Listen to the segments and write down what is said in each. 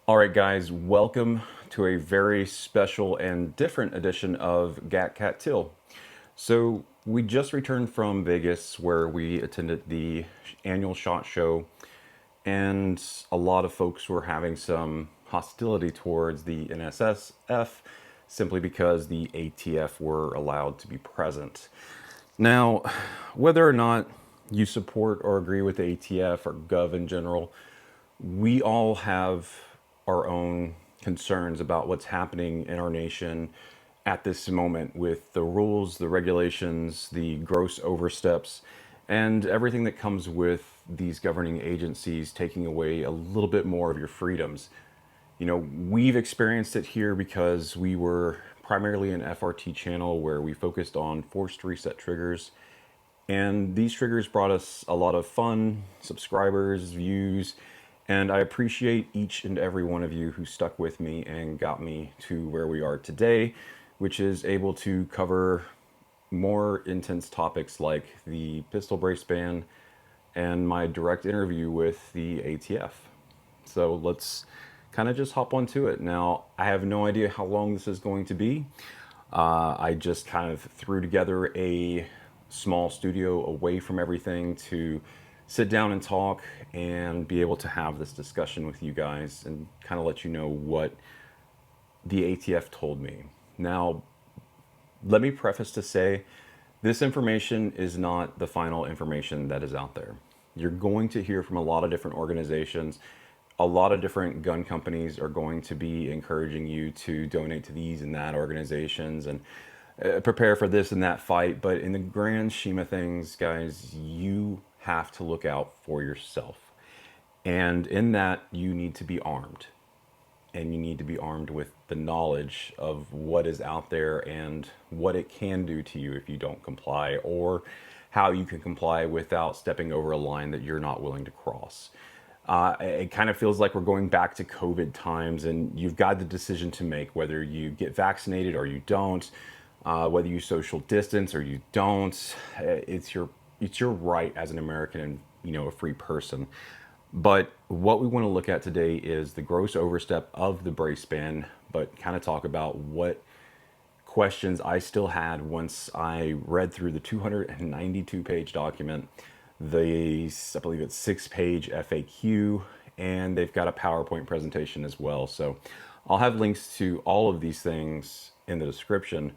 All right, guys, welcome to a very special and different edition of Gat Cat Till. So, we just returned from Vegas where we attended the annual SHOT Show, and a lot of folks were having some hostility towards the NSSF simply because the ATF were allowed to be present. Now, whether or not you support or agree with the ATF or Gov in general, we all have our own concerns about what's happening in our nation at this moment with the rules, the regulations, the gross oversteps, and everything that comes with these governing agencies taking away a little bit more of your freedoms. We've experienced it here because we were primarily an FRT channel where we focused on forced reset triggers, and these triggers brought us a lot of fun, subscribers, views, and I appreciate each and every one of you who stuck with me and got me to where we are today, which is able to cover more intense topics like the pistol brace ban and my direct interview with the ATF. So let's kind of just hop onto it. Now, I have no idea how long this is going to be. I just kind of threw together a small studio away from everything to sit down and talk and be able to have this discussion with you guys and kind of let you know what the ATF told me. Now, let me preface to say this information is not the final information that is out there. You're going to hear from a lot of different organizations. A lot of different gun companies are going to be encouraging you to donate to these and that organizations and prepare for this and that fight. But in the grand scheme of things, guys, you have to look out for yourself. And in that, you need to be armed. And you need to be armed with the knowledge of what is out there and what it can do to you if you don't comply, or how you can comply without stepping over a line that you're not willing to cross. It kind of feels like we're going back to COVID times, and you've got the decision to make whether you get vaccinated or you don't, whether you social distance or you don't. It's your right as an American and a free person. But what we want to look at today is the gross overstep of the brace ban, but kind of talk about what questions I still had once I read through the 292-page document, I believe it's 6-page FAQ, and they've got a PowerPoint presentation as well. So I'll have links to all of these things in the description.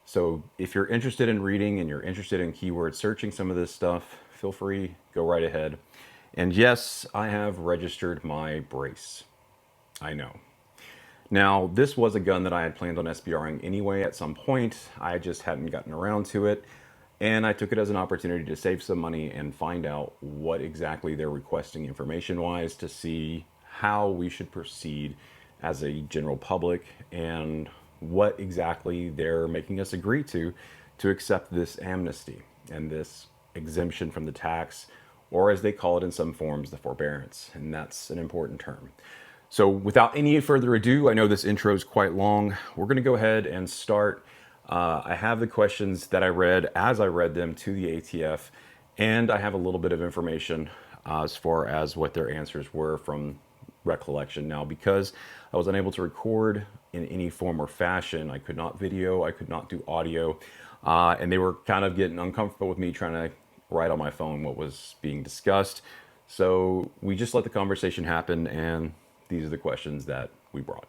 So if you're interested in reading and you're interested in keyword searching some of this stuff, feel free, go right ahead. And yes, I have registered my brace. I know. Now, this was a gun that I had planned on SBRing anyway at some point. I just hadn't gotten around to it. And I took it as an opportunity to save some money and find out what exactly they're requesting information-wise to see how we should proceed as a general public and what exactly they're making us agree to accept this amnesty and this exemption from the tax, or as they call it in some forms, the forbearance. And that's an important term. So without any further ado, I know this intro is quite long. We're going to go ahead and start. I have the questions that I read as I read them to the ATF, and I have a little bit of information as far as what their answers were from recollection. Now, because I was unable to record in any form or fashion, I could not video, I could not do audio, and they were kind of getting uncomfortable with me trying to write on my phone what was being discussed. So we just let the conversation happen, and these are the questions that we brought.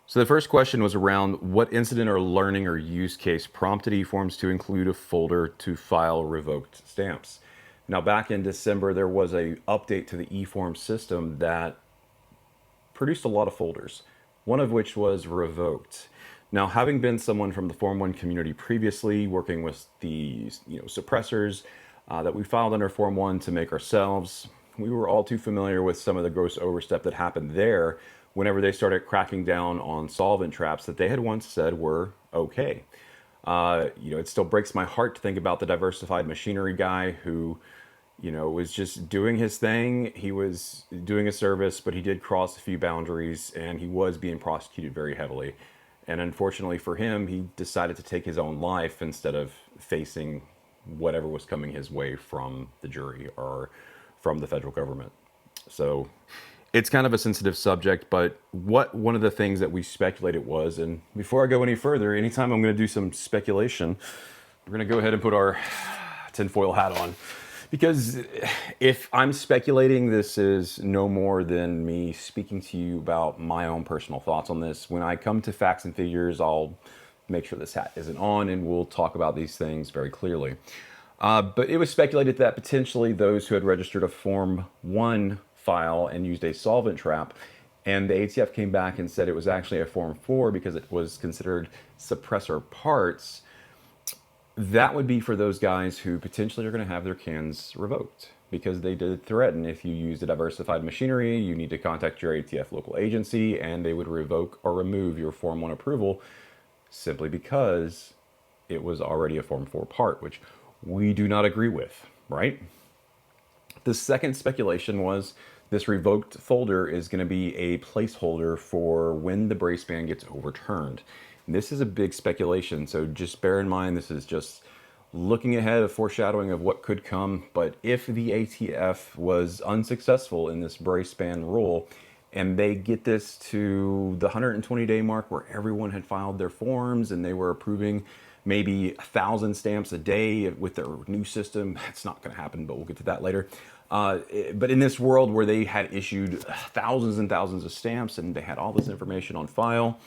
So the first question was around what incident or learning or use case prompted eForms to include a folder to file revoked stamps. Now, back in December, there was a update to the eForms system that produced a lot of folders, one of which was revoked. Now, having been someone from the Form 1 community previously, working with the suppressors that we filed under Form 1 to make ourselves, we were all too familiar with some of the gross overstep that happened there whenever they started cracking down on solvent traps that they had once said were okay. It still breaks my heart to think about the diversified machinery guy who, was just doing his thing. He was doing a service, but he did cross a few boundaries and he was being prosecuted very heavily. And unfortunately for him, he decided to take his own life instead of facing whatever was coming his way from the jury or from the federal government. So It's kind of a sensitive subject, but what one of the things that we speculated was, and before I go any further, anytime I'm going to do some speculation, we're going to go ahead and put our tinfoil hat on. Because if I'm speculating, this is no more than me speaking to you about my own personal thoughts on this. When I come to facts and figures, I'll make sure this hat isn't on and we'll talk about these things very clearly. But it was speculated that potentially those who had registered a Form 1 file and used a solvent trap, and the ATF came back and said it was actually a Form 4 because it was considered suppressor parts, that would be for those guys who potentially are going to have their cans revoked because they did threaten if you use a diversified machinery, you need to contact your ATF local agency and they would revoke or remove your Form 1 approval simply because it was already a Form 4 part, which we do not agree with, right? The second speculation was this revoked folder is going to be a placeholder for when the brace ban gets overturned. This is a big speculation, so just bear in mind this is just looking ahead, a foreshadowing of what could come. But if the ATF was unsuccessful in this brace ban rule and they get this to the 120-day mark where everyone had filed their forms and they were approving maybe 1,000 stamps a day with their new system, that's not going to happen, but we'll get to that later. But in this world where they had issued thousands and thousands of stamps and they had all this information on file,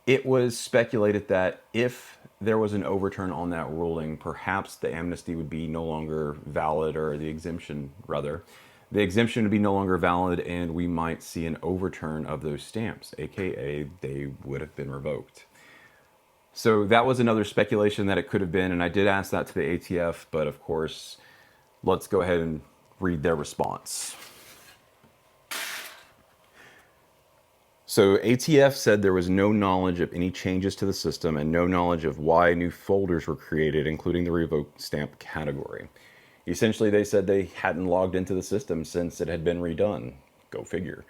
it was speculated that if there was an overturn on that ruling, perhaps the amnesty would be no longer valid, or the exemption rather. The exemption would be no longer valid and we might see an overturn of those stamps, aka they would have been revoked. So that was another speculation that it could have been, and I did ask that to the ATF, but of course, let's go ahead and read their response. So ATF said there was no knowledge of any changes to the system and no knowledge of why new folders were created, including the revoked stamp category. Essentially, they said they hadn't logged into the system since it had been redone. Go figure.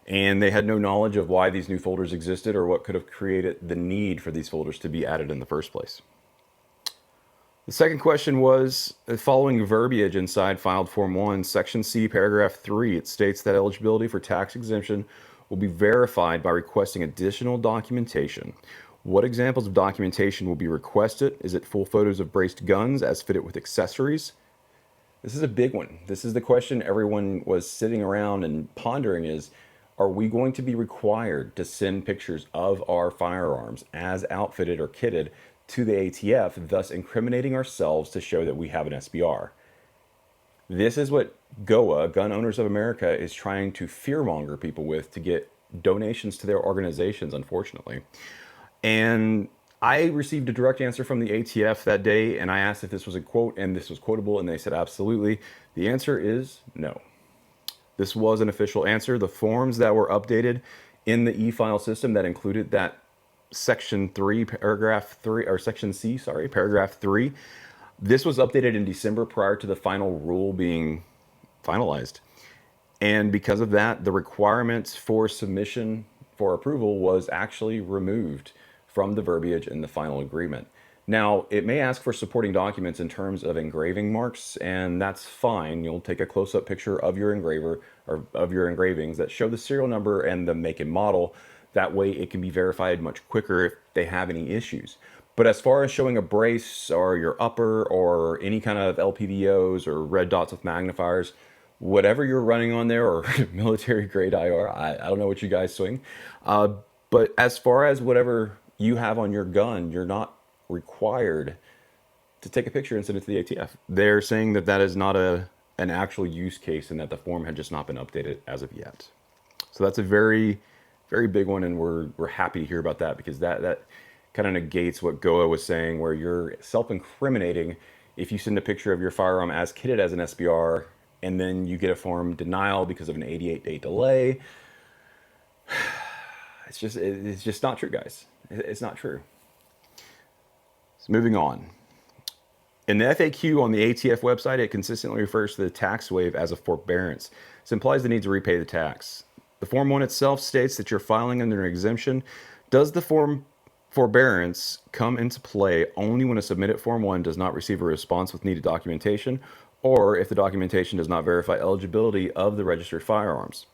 And they had no knowledge of why these new folders existed or what could have created the need for these folders to be added in the first place. The second question was, following verbiage inside filed Form 1, Section C, Paragraph 3, it states that eligibility for tax exemption will be verified by requesting additional documentation. What examples of documentation will be requested? Is it full photos of braced guns as fitted with accessories? This is a big one. This is the question everyone was sitting around and pondering is, are we going to be required to send pictures of our firearms as outfitted or kitted to the ATF, thus incriminating ourselves to show that we have an SBR? This is what GOA, Gun Owners of America, is trying to fearmonger people with to get donations to their organizations, unfortunately. And I received a direct answer from the ATF that day, and I asked if this was a quote and this was quotable, and they said absolutely. The answer is no. This was an official answer. The forms that were updated in the e-file system that included that Section 3, Paragraph 3, or Section C, sorry, Paragraph 3, this was updated in December prior to the final rule being finalized. And because of that, the requirements for submission for approval was actually removed from the verbiage in the final agreement. Now, it may ask for supporting documents in terms of engraving marks, and that's fine. You'll take a close-up picture of your engraver or of your engravings that show the serial number and the make and model. That way it can be verified much quicker if they have any issues. But as far as showing a brace or your upper or any kind of LPVOs or red dots with magnifiers, whatever you're running on there, or military grade IR, I don't know what you guys swing. But as far as whatever you have on your gun, you're not required to take a picture and send it to the ATF. They're saying that that is not an actual use case and that the form had just not been updated as of yet. So that's a very, very big one, and we're happy to hear about that, because that kind of negates what GOA was saying, where you're self-incriminating if you send a picture of your firearm as kitted as an SBR and then you get a form denial because of an 88-day delay. It's just not true, guys. It's not true. So moving on. In the FAQ on the ATF website, it consistently refers to the tax waive as a forbearance. This implies the need to repay the tax. The Form 1 itself states that you're filing under an exemption. Does the form forbearance come into play only when a submitted Form 1 does not receive a response with needed documentation, or if the documentation does not verify eligibility of the registered firearms.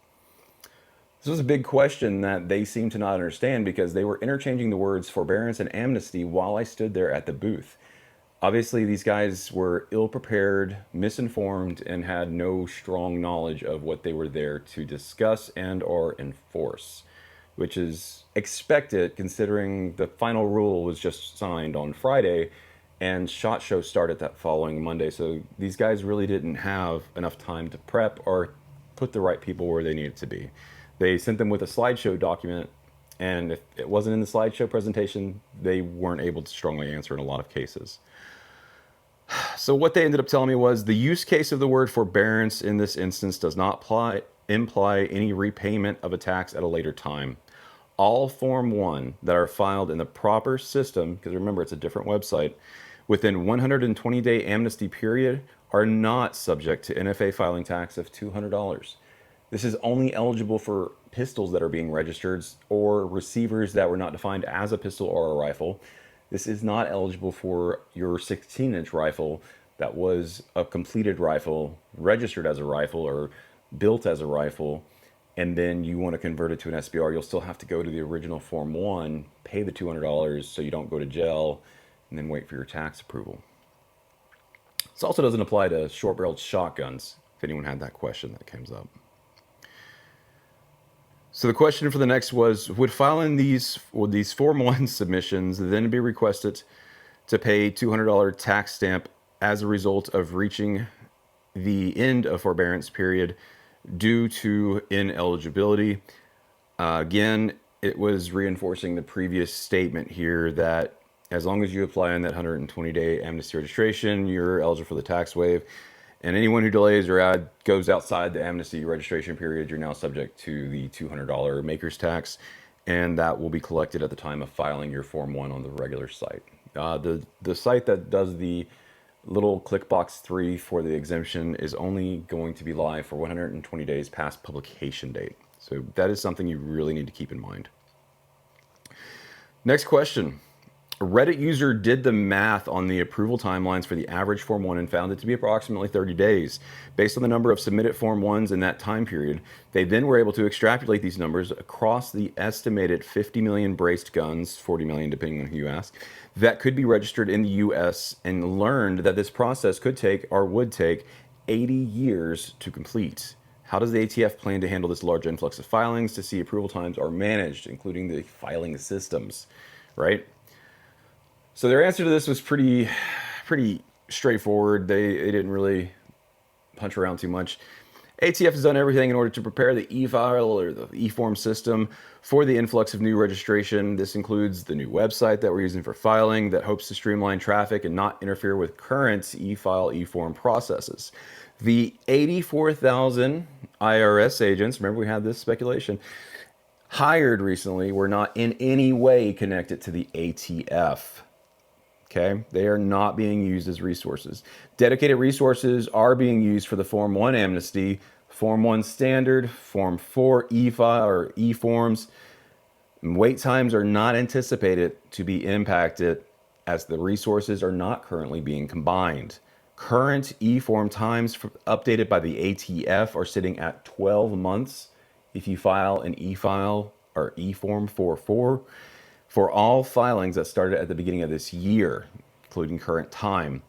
This was a big question that they seemed to not understand because they were interchanging the words forbearance and amnesty while I stood there at the booth. Obviously, these guys were ill-prepared, misinformed, and had no strong knowledge of what they were there to discuss and or enforce, which is expected considering the final rule was just signed on Friday and SHOT Show started that following Monday. So these guys really didn't have enough time to prep or put the right people where they needed to be. They sent them with a slideshow document, and if it wasn't in the slideshow presentation, they weren't able to strongly answer in a lot of cases. So what they ended up telling me was the use case of the word forbearance in this instance does not imply any repayment of a tax at a later time. All Form 1 that are filed in the proper system, because remember it's a different website, within 120-day amnesty period are not subject to NFA filing tax of $200. This is only eligible for pistols that are being registered or receivers that were not defined as a pistol or a rifle. This is not eligible for your 16-inch rifle that was a completed rifle, registered as a rifle or built as a rifle, and then you want to convert it to an SBR. You'll still have to go to the original Form 1, pay the $200 so you don't go to jail, and then wait for your tax approval. This also doesn't apply to short-barreled shotguns, if anyone had that question that comes up. So the question for the next was, would filing these Form 1 submissions then be requested to pay $200 tax stamp as a result of reaching the end of forbearance period due to ineligibility? Again, it was reinforcing the previous statement here that as long as you apply on that 120-day amnesty registration, you're eligible for the tax waive. And anyone who delays or goes outside the amnesty registration period, you're now subject to the $200 maker's tax, and that will be collected at the time of filing your Form 1 on the regular site. The site that does the little click box 3 for the exemption is only going to be live for 120 days past publication date. So that is something you really need to keep in mind. Next question. A Reddit user did the math on the approval timelines for the average Form 1 and found it to be approximately 30 days. Based on the number of submitted Form 1s in that time period, they then were able to extrapolate these numbers across the estimated 50 million braced guns, 40 million depending on who you ask, that could be registered in the US, and learned that this process could take or would take 80 years to complete. How does the ATF plan to handle this large influx of filings to see approval times are managed, including the filing systems, right? So their answer to this was pretty straightforward. They didn't really punch around too much. ATF has done everything in order to prepare the e-file or the e-form system for the influx of new registration. This includes the new website that we're using for filing that hopes to streamline traffic and not interfere with current e-file, e-form processes. The 84,000 IRS agents, remember we had this speculation, hired recently were not in any way connected to the ATF. Okay, they are not being used as resources. Dedicated resources are being used for the Form 1 amnesty, Form 1 standard, Form 4 e-file or e-forms. Wait times are not anticipated to be impacted as the resources are not currently being combined. Current e-form times updated by the ATF are sitting at 12 months if you file an e-file or e-form 4.4. For all filings that started at the beginning of this year, including current time.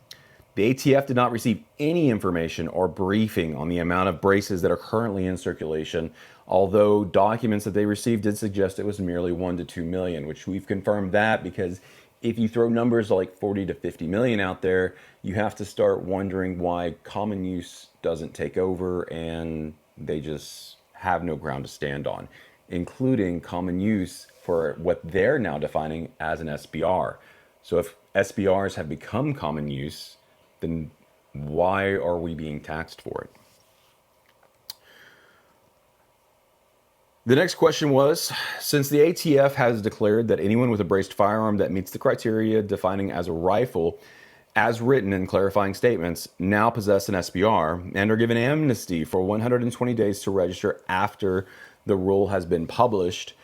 The ATF did not receive any information or briefing on the amount of braces that are currently in circulation, although documents that they received did suggest it was merely 1 to 2 million, which we've confirmed that because if you throw numbers like 40 to 50 million out there, you have to start wondering why common use doesn't take over and they just have no ground to stand on, including common use for what they're now defining as an SBR. So if SBRs have become common use, then why are we being taxed for it? The next question was, since the ATF has declared that anyone with a braced firearm that meets the criteria defining as a rifle, as written in clarifying statements, now possess an SBR and are given amnesty for 120 days to register after the rule has been published,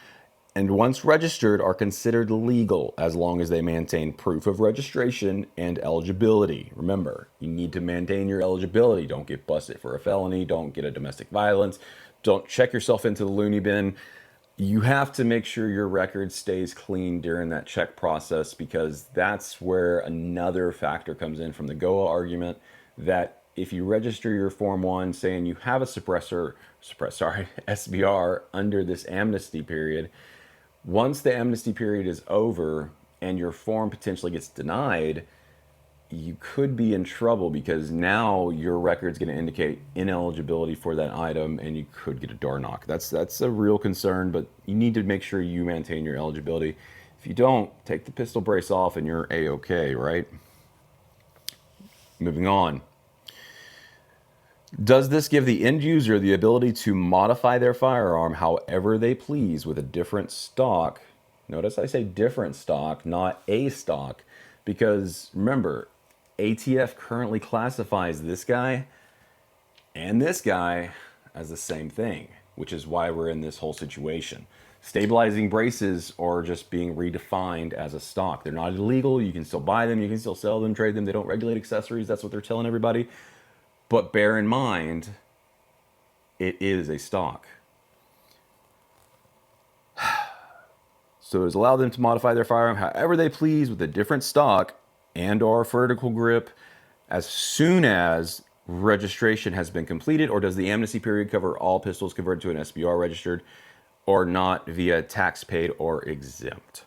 and once registered are considered legal as long as they maintain proof of registration and eligibility. Remember, you need to maintain your eligibility. Don't get busted for a felony. Don't get a domestic violence. Don't check yourself into the loony bin. You have to make sure your record stays clean during that check process, because that's where another factor comes in from the GOA argument, that if you register your Form 1 saying you have a SBR under this amnesty period, once the amnesty period is over and your form potentially gets denied, you could be in trouble, because now your record's going to indicate ineligibility for that item and you could get a door knock. That's a real concern, but you need to make sure you maintain your eligibility. If you don't, take the pistol brace off and you're A-okay, right? Moving on. Does this give the end user the ability to modify their firearm however they please with a different stock? Notice I say different stock, not a stock, because remember, ATF currently classifies this guy and this guy as the same thing, which is why we're in this whole situation. Stabilizing braces are just being redefined as a stock. They're not illegal. You can still buy them. You can still sell them, trade them. They don't regulate accessories. That's what they're telling everybody. But bear in mind, it is a stock. So it's allowed them to modify their firearm however they please with a different stock and or vertical grip as soon as registration has been completed. Or does the amnesty period cover all pistols converted to an SBR registered or not via tax paid or exempt?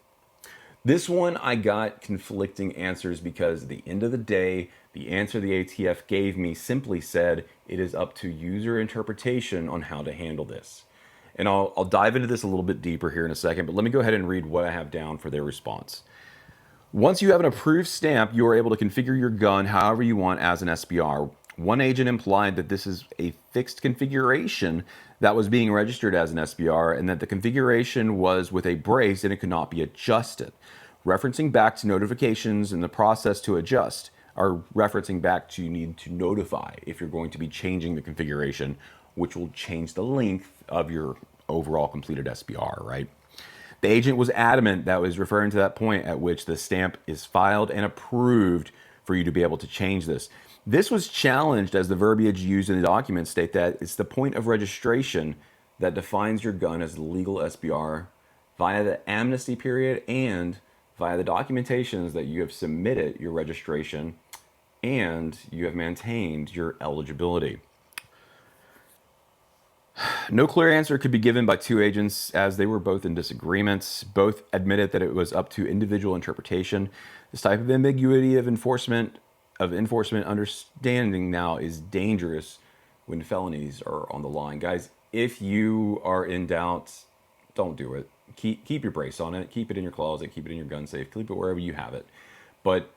This one I got conflicting answers, because at the end of the day, the answer the ATF gave me simply said it is up to user interpretation on how to handle this. And I'll dive into this a little bit deeper here in a second, but let me go ahead and read what I have down for their response. Once you have an approved stamp, you are able to configure your gun however you want as an SBR. One agent implied that this is a fixed configuration that was being registered as an SBR, and that the configuration was with a brace and it could not be adjusted. Referencing back to notifications and the process to adjust, are referencing back to you need to notify if you're going to be changing the configuration, which will change the length of your overall completed SBR, right? The agent was adamant that was referring to that point at which the stamp is filed and approved for you to be able to change this. This was challenged as the verbiage used in the document state that it's the point of registration that defines your gun as the legal SBR via the amnesty period and via the documentations that you have submitted your registration and you have maintained your eligibility. No clear answer could be given by two agents as they were both in disagreements. Both admitted that it was up to individual interpretation. This type of ambiguity of enforcement understanding now is dangerous when felonies are on the line. Guys, if you are in doubt, don't do it. Keep your brace on it. Keep it in your closet. Keep it in your gun safe. Keep it wherever you have it. But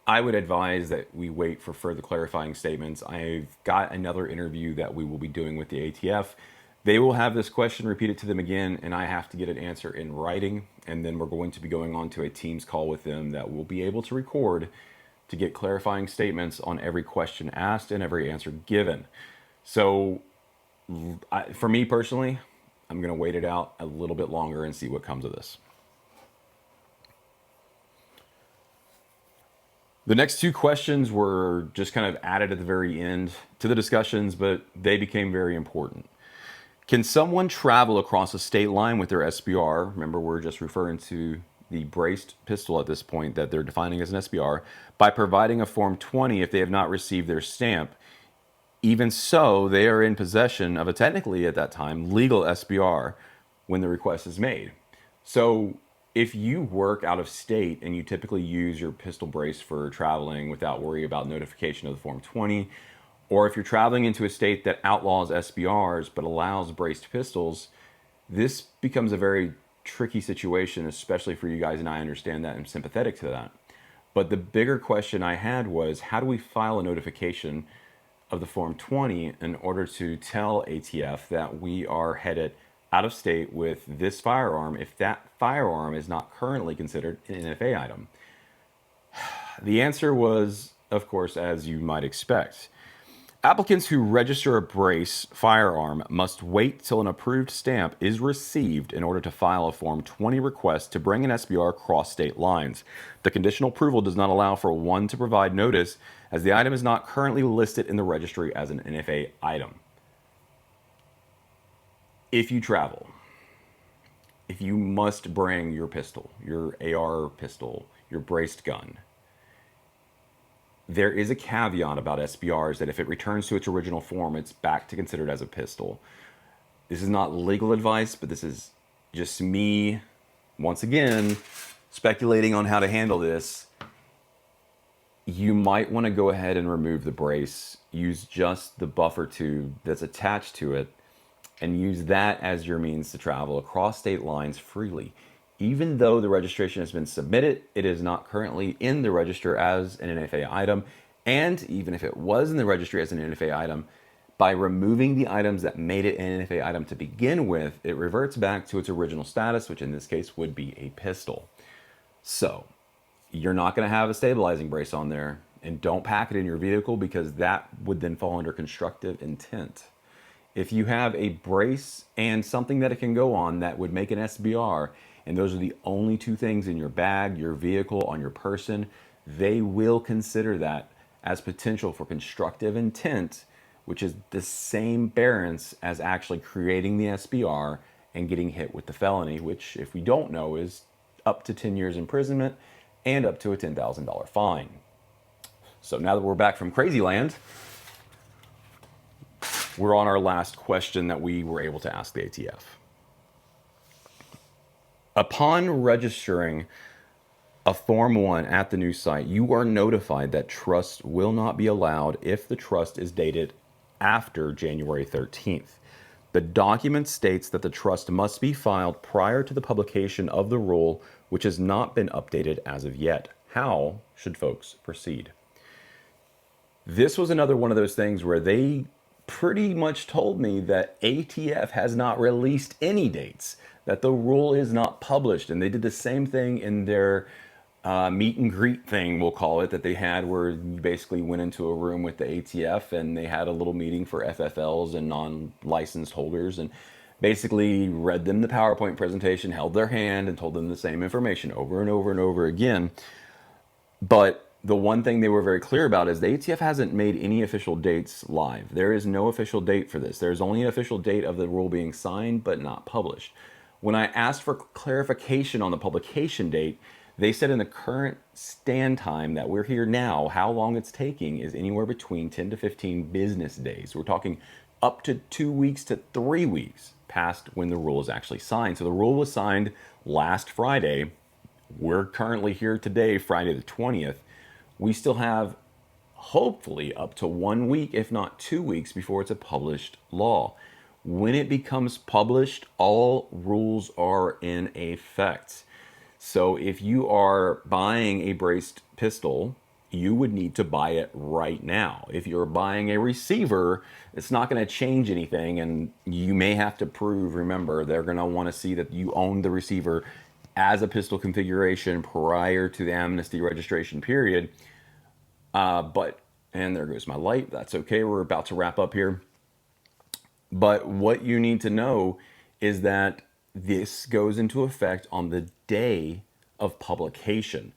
I would advise that we wait for further clarifying statements. I've got another interview that we will be doing with the ATF. They will have this question repeated to them again, and I have to get an answer in writing. And then we're going to be going on to a Teams call with them that we'll be able to record to get clarifying statements on every question asked and every answer given. So for me personally, I'm going to wait it out a little bit longer and see what comes of this. The next two questions were just kind of added at the very end to the discussions, but they became very important. Can someone travel across a state line with their SBR? Remember, we're just referring to the braced pistol at this point that they're defining as an SBR, by providing a Form 20 if they have not received their stamp. Even so, they are in possession of a technically at that time legal SBR when the request is made. So if you work out of state and you typically use your pistol brace for traveling without worry about notification of the Form 20, or if you're traveling into a state that outlaws SBRs but allows braced pistols, this becomes a very tricky situation, especially for you guys, and I understand that and I'm sympathetic to that. But the bigger question I had was, how do we file a notification of the Form 20 in order to tell ATF that we are headed out of state with this firearm if that firearm is not currently considered an NFA item? The answer was, of course, as you might expect. Applicants who register a brace firearm must wait till an approved stamp is received in order to file a Form 20 request to bring an SBR across state lines. The conditional approval does not allow for one to provide notice, as the item is not currently listed in the registry as an NFA item. If you travel, if you must bring your pistol, your AR pistol, your braced gun, there is a caveat about SBRs that if it returns to its original form, it's back to considered as a pistol. This is not legal advice, but this is just me, once again, speculating on how to handle this. You might want to go ahead and remove the brace, use just the buffer tube that's attached to it, and use that as your means to travel across state lines freely. Even though the registration has been submitted, it is not currently in the register as an NFA item. And even if it was in the registry as an NFA item, by removing the items that made it an NFA item to begin with, it reverts back to its original status, which in this case would be a pistol. So you're not going to have a stabilizing brace on there, and don't pack it in your vehicle because that would then fall under constructive intent. If you have a brace and something that it can go on that would make an SBR, and those are the only two things in your bag, your vehicle, on your person, they will consider that as potential for constructive intent, which is the same bearance as actually creating the SBR and getting hit with the felony, which, if we don't know, is up to 10 years imprisonment and up to a $10,000 fine. So now that we're back from Crazy Land, we're on our last question that we were able to ask the ATF. Upon registering a Form 1 at the new site, you are notified that trust will not be allowed if the trust is dated after January 13th. The document states that the trust must be filed prior to the publication of the rule, which has not been updated as of yet. How should folks proceed? This was another one of those things where they pretty much told me that ATF has not released any dates, that the rule is not published. And they did the same thing in their meet and greet thing, we'll call it, that they had, where you basically went into a room with the ATF and they had a little meeting for FFLs and non-licensed holders and basically read them the PowerPoint presentation, held their hand, and told them the same information over and over and over again. But the one thing they were very clear about is the ATF hasn't made any official dates live. There is no official date for this. There's only an official date of the rule being signed, but not published. When I asked for clarification on the publication date, they said in the current stand time that we're here now, how long it's taking is anywhere between 10 to 15 business days. We're talking up to 2 weeks to 3 weeks past when the rule is actually signed. So the rule was signed last Friday. We're currently here today, Friday the 20th. We still have hopefully up to 1 week, if not 2 weeks, before it's a published law. When it becomes published, all rules are in effect. So if you are buying a braced pistol, you would need to buy it right now. If you're buying a receiver, it's not going to change anything, and you may have to prove, remember, they're going to want to see that you own the receiver as a pistol configuration prior to the amnesty registration period. And there goes my light. That's okay. We're about to wrap up here. But what you need to know is that this goes into effect on the day of publication.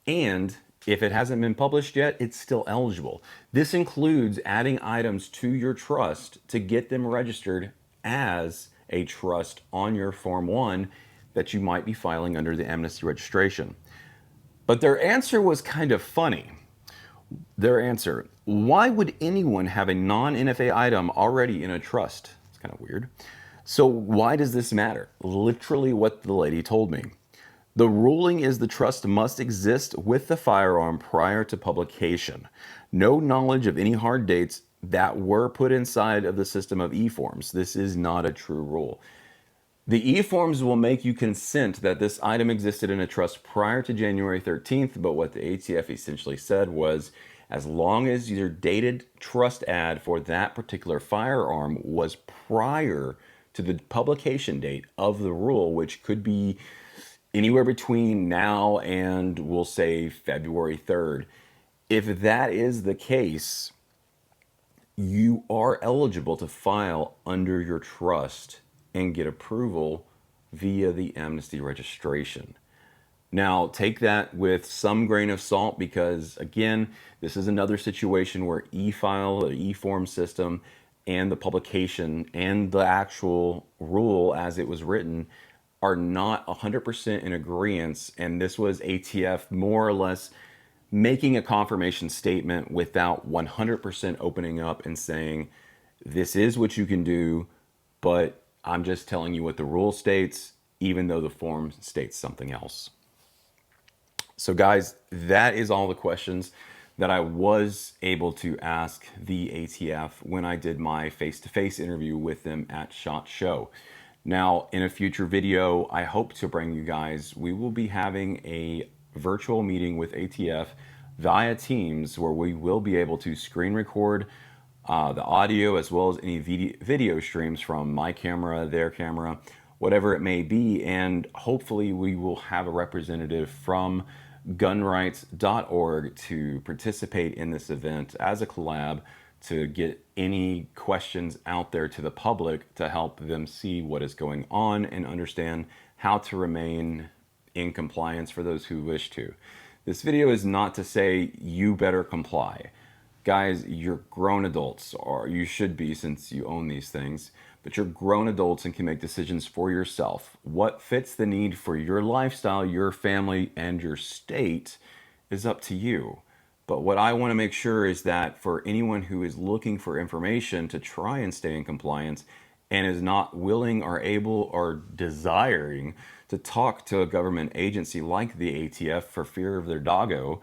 And if it hasn't been published yet, it's still eligible. This includes adding items to your trust to get them registered as a trust on your Form 1 that you might be filing under the amnesty registration. But their answer was kind of funny. Their answer: why would anyone have a non-NFA item already in a trust? It's kind of weird. So why does this matter? Literally what the lady told me. The ruling is the trust must exist with the firearm prior to publication. No knowledge of any hard dates that were put inside of the system of e-forms. This is not a true rule. The e-forms will make you consent that this item existed in a trust prior to January 13th, but what the ATF essentially said was, as long as your dated trust ad for that particular firearm was prior to the publication date of the rule, which could be anywhere between now and, we'll say, February 3rd. If that is the case, you are eligible to file under your trust and get approval via the amnesty registration. Now, take that with some grain of salt because, again, this is another situation where e-file, the e-form system, and the publication and the actual rule as it was written are not 100% in agreement. And this was ATF more or less making a confirmation statement without 100% opening up and saying, this is what you can do, but I'm just telling you what the rule states, even though the form states something else. So guys, that is all the questions that I was able to ask the ATF when I did my face-to-face interview with them at SHOT Show. Now, in a future video, I hope to bring you guys, we will be having a virtual meeting with ATF via Teams where we will be able to screen record the audio as well as any video streams from my camera, their camera, whatever it may be, and hopefully we will have a representative from gunrights.org to participate in this event as a collab to get any questions out there to the public to help them see what is going on and understand how to remain in compliance for those who wish to. This video is not to say you better comply. Guys, you're grown adults, or you should be since you own these things, but you're grown adults and can make decisions for yourself. What fits the need for your lifestyle, your family, and your state is up to you. But what I want to make sure is that for anyone who is looking for information to try and stay in compliance and is not willing or able or desiring to talk to a government agency like the ATF for fear of their doggo,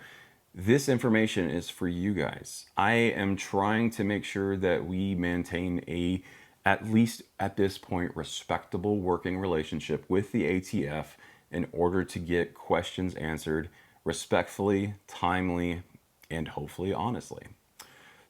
this information is for you guys. I am trying to make sure that we maintain a, at least at this point, respectable working relationship with the ATF in order to get questions answered respectfully, timely, and hopefully honestly.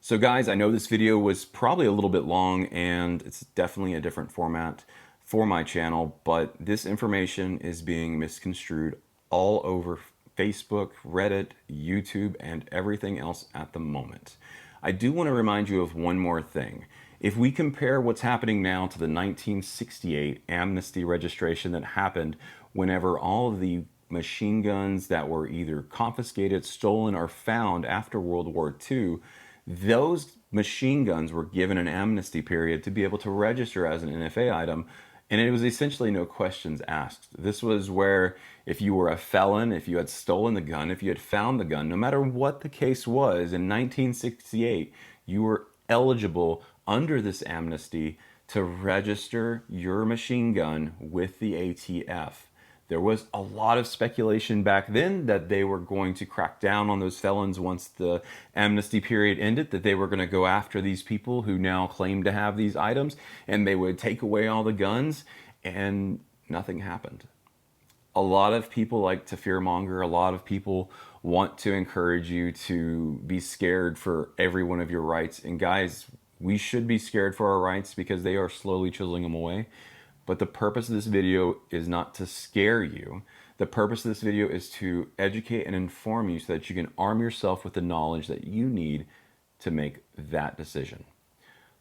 So guys, I know this video was probably a little bit long and it's definitely a different format for my channel, but this information is being misconstrued all over Facebook, Reddit, YouTube, and everything else at the moment. I do want to remind you of one more thing. If we compare what's happening now to the 1968 amnesty registration that happened whenever all of the machine guns that were either confiscated, stolen, or found after World War II, those machine guns were given an amnesty period to be able to register as an NFA item, and it was essentially no questions asked. This was where if you were a felon, if you had stolen the gun, if you had found the gun, no matter what the case was, in 1968, you were eligible under this amnesty to register your machine gun with the ATF. There was a lot of speculation back then that they were going to crack down on those felons once the amnesty period ended, that they were going to go after these people who now claim to have these items, and they would take away all the guns, and nothing happened. A lot of people like to fearmonger. A lot of people want to encourage you to be scared for every one of your rights. And guys, we should be scared for our rights because they are slowly chiseling them away. But the purpose of this video is not to scare you. The purpose of this video is to educate and inform you so that you can arm yourself with the knowledge that you need to make that decision.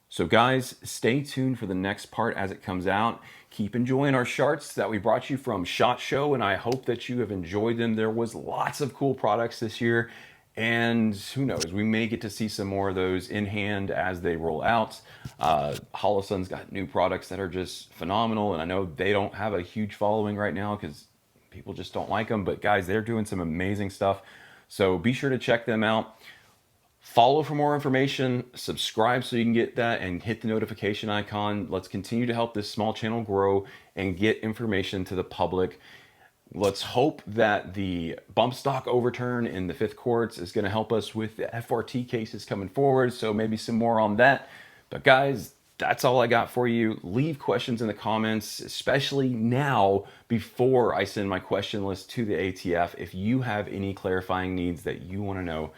So guys, stay tuned for the next part as it comes out. Keep enjoying our charts that we brought you from SHOT Show, and I hope that you have enjoyed them. There was lots of cool products this year, and who knows, we may get to see some more of those in hand as they roll out. Holosun's got new products that are just phenomenal, and I know they don't have a huge following right now because people just don't like them, but guys, they're doing some amazing stuff. So be sure to check them out. Follow for more information, subscribe so you can get that, and hit the notification icon. Let's continue to help this small channel grow and get information to the public. Let's hope that the bump stock overturn in the Fifth Courts is going to help us with the FRT cases coming forward, so maybe some more on that. But guys, that's all I got for you. Leave questions in the comments, especially now before I send my question list to the ATF. If you have any clarifying needs that you want to know,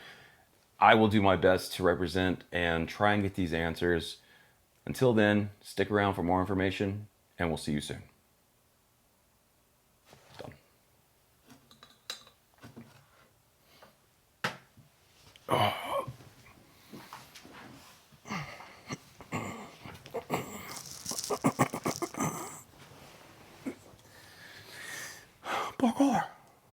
I will do my best to represent and try and get these answers. Until then, stick around for more information, and we'll see you soon. Done. Oh. car.